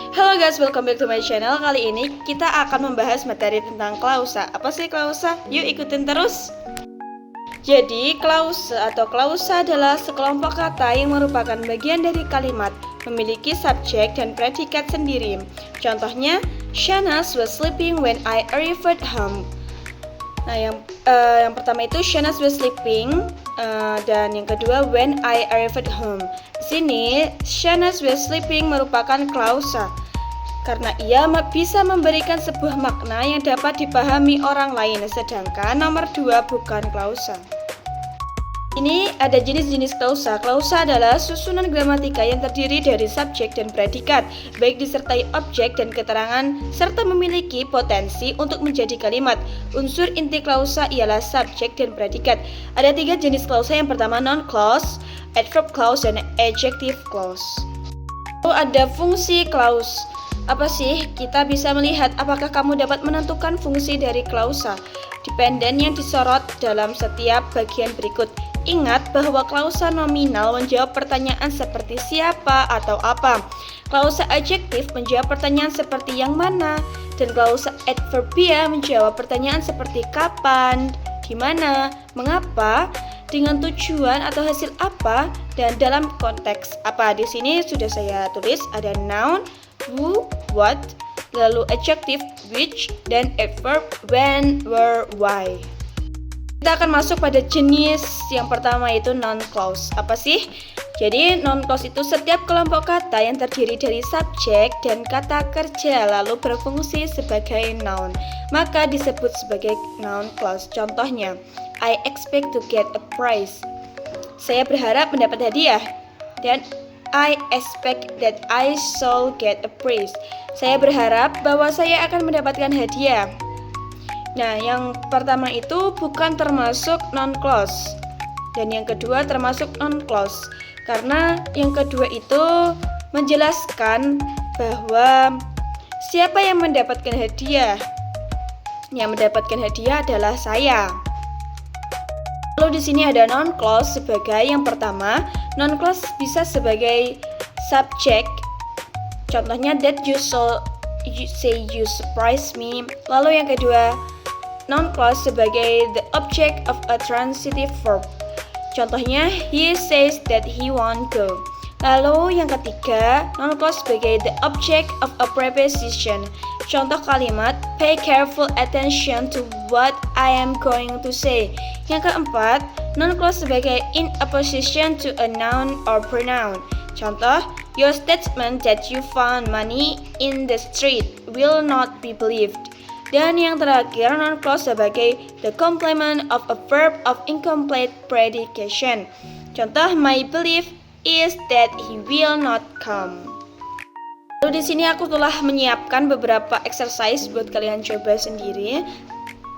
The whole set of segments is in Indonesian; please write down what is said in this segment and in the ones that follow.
Halo guys, welcome back to my channel. Kali ini kita akan membahas materi tentang klausa. Apa sih klausa? Yuk ikutin terus. Jadi, klausa atau klausa adalah sekelompok kata yang merupakan bagian dari kalimat, memiliki subjek dan predikat sendiri. Contohnya, Shahnaz was sleeping when I arrived home. Nah, yang pertama itu Shahnaz was sleeping, dan yang kedua when I arrived home. Di sini Shahnaz was sleeping merupakan klausa karena ia bisa memberikan sebuah makna yang dapat dipahami orang lain, sedangkan nomor 2 bukan klausa. Ini ada jenis-jenis klausa. Klausa adalah susunan gramatika yang terdiri dari subjek dan predikat, baik disertai objek dan keterangan, serta memiliki potensi untuk menjadi kalimat. Unsur inti klausa ialah subjek dan predikat. Ada 3 jenis klausa. Yang pertama non-clause, adverb clause, dan adjective clause. Lalu ada fungsi clause. Apa sih? Kita bisa melihat apakah kamu dapat menentukan fungsi dari klausa dependen yang disorot dalam setiap bagian berikut. Ingat bahwa klausa nominal menjawab pertanyaan seperti siapa atau apa. Klausa adjektif menjawab pertanyaan seperti yang mana, dan klausa adverbia menjawab pertanyaan seperti kapan, di mana, mengapa, dengan tujuan atau hasil apa, dan dalam konteks apa. Di sini sudah saya tulis ada noun, who, what, lalu adjective, which, dan adverb, when, where, why. Kita akan masuk pada jenis yang pertama, yaitu non-clause. Apa sih? Jadi non-clause itu setiap kelompok kata yang terdiri dari subjek dan kata kerja lalu berfungsi sebagai noun, maka disebut sebagai noun clause. Contohnya, I expect to get a prize. Saya berharap mendapat hadiah. Dan I expect that I shall get a prize. Saya berharap bahwa saya akan mendapatkan hadiah. Nah, yang pertama itu bukan termasuk non-clause, dan yang kedua termasuk non-clause. Karena yang kedua itu menjelaskan bahwa siapa yang mendapatkan hadiah. Yang mendapatkan hadiah adalah saya. Lalu di sini ada non-clause sebagai yang pertama. Non-clause bisa sebagai subjek. Contohnya that you say you surprise me. Lalu yang kedua, non-clause sebagai the object of a transitive verb. Contohnya, he says that he won't go. Lalu yang ketiga, non-clause sebagai the object of a preposition. Contoh kalimat, pay careful attention to what I am going to say. Yang keempat, non-clause sebagai in a position to a noun or pronoun. Contoh, your statement that you found money in the street will not be believed. Dan yang terakhir, non-clause sebagai the complement of a verb of incomplete predication. Contoh, my belief is that he will not come. Lalu di sini aku telah menyiapkan beberapa exercise buat kalian coba sendiri,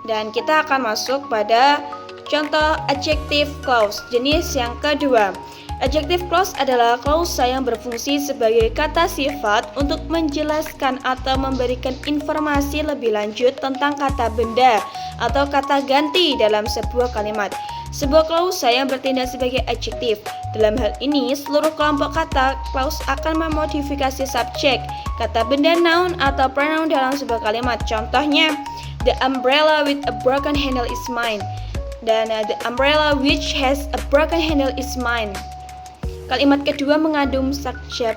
dan kita akan masuk pada contoh adjective clause jenis yang kedua. Adjective clause adalah klausa yang berfungsi sebagai kata sifat untuk menjelaskan atau memberikan informasi lebih lanjut tentang kata benda atau kata ganti dalam sebuah kalimat. Sebuah klausa yang bertindak sebagai adjektif. Dalam hal ini, seluruh kelompok kata clause akan memodifikasi subjek, kata benda, noun, atau pronoun dalam sebuah kalimat. Contohnya, the umbrella with a broken handle is mine. Dan the umbrella which has a broken handle is mine. Kalimat kedua mengandung subjek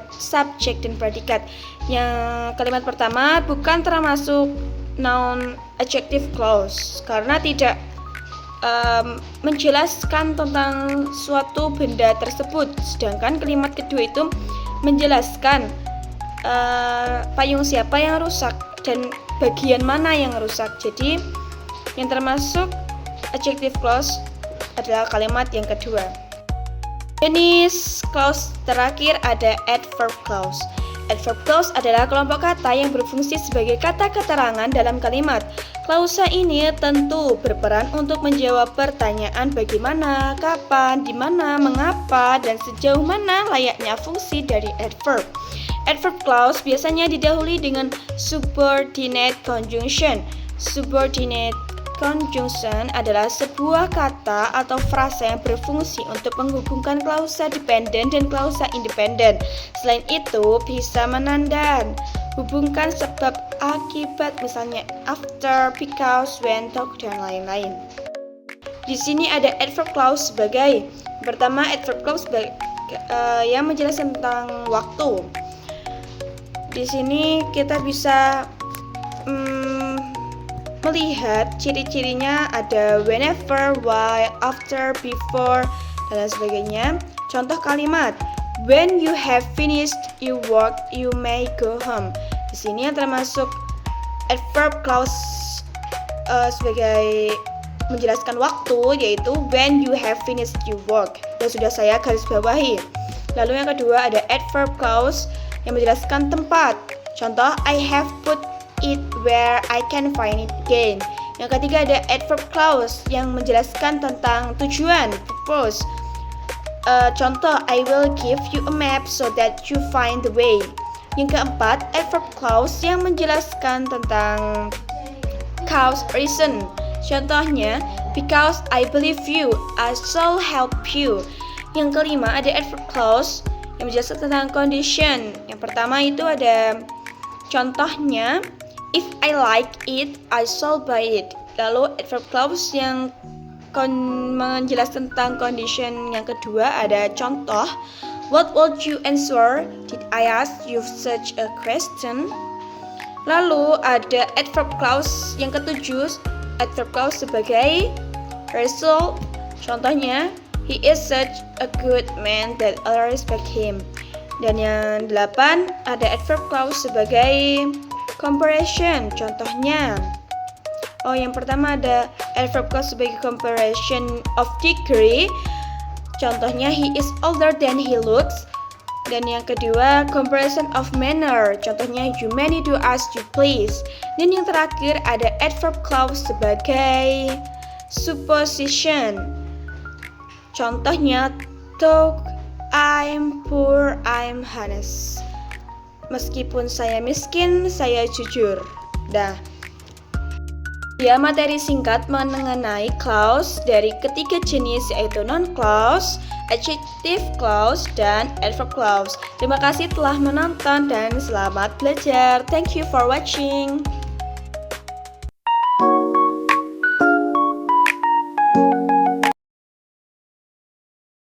dan predikat. Yang kalimat pertama bukan termasuk noun adjective clause karena tidak menjelaskan tentang suatu benda tersebut. Sedangkan kalimat kedua itu menjelaskan payung siapa yang rusak dan bagian mana yang rusak. Jadi yang termasuk adjective clause adalah kalimat yang kedua. Jenis clause terakhir ada adverb clause. Adverb clause adalah kelompok kata yang berfungsi sebagai kata keterangan dalam kalimat. Klausa ini tentu berperan untuk menjawab pertanyaan bagaimana, kapan, di mana, mengapa, dan sejauh mana layaknya fungsi dari adverb. Adverb clause biasanya didahului dengan subordinate conjunction. Subordinate conjunction adalah sebuah kata atau frasa yang berfungsi untuk menghubungkan klausa dependen dan klausa independen. Selain itu, bisa menandakan hubungkan sebab akibat, misalnya after, because, when, talk, dan lain-lain. Di sini ada adverb clause sebagai pertama, adverb clause yang menjelaskan tentang waktu. Di sini kita bisa melihat ciri-cirinya ada whenever, while, after, before, dan lain sebagainya. Contoh kalimat, when you have finished your work, you may go home. Di sini yang termasuk adverb clause sebagai menjelaskan waktu, yaitu when you have finished your work, yang sudah saya garis bawahi. Lalu yang kedua ada adverb clause yang menjelaskan tempat. Contoh, I have put it where I can find it again. Yang ketiga ada adverb clause yang menjelaskan tentang tujuan, purpose. Contoh, I will give you a map so that you find the way. Yang keempat, adverb clause yang menjelaskan tentang cause, reason. Contohnya, because I believe you, I shall help you. Yang kelima ada adverb clause yang menjelaskan tentang condition. Yang pertama itu ada contohnya, if I like it, I shall buy it. Lalu adverb clause yang menjelaskan tentang condition yang kedua ada contoh, what would you answer? Did I ask you such a question? Lalu ada adverb clause yang ketujuh, adverb clause sebagai result. Contohnya, he is such a good man that I respect him. Dan yang 8 ada adverb clause sebagai comparison. Contohnya, yang pertama ada adverb clause sebagai comparison of degree. Contohnya, he is older than he looks. Dan yang kedua, comparison of manner. Contohnya, you may do as you please. Dan yang terakhir ada adverb clause sebagai supposition. Contohnya, though I'm poor, I'm honest. Meskipun saya miskin, saya jujur. Ya, materi singkat mengenai clause dari ketiga jenis, yaitu non-clause, adjective clause, dan adverb clause. Terima kasih telah menonton dan selamat belajar. Thank you for watching.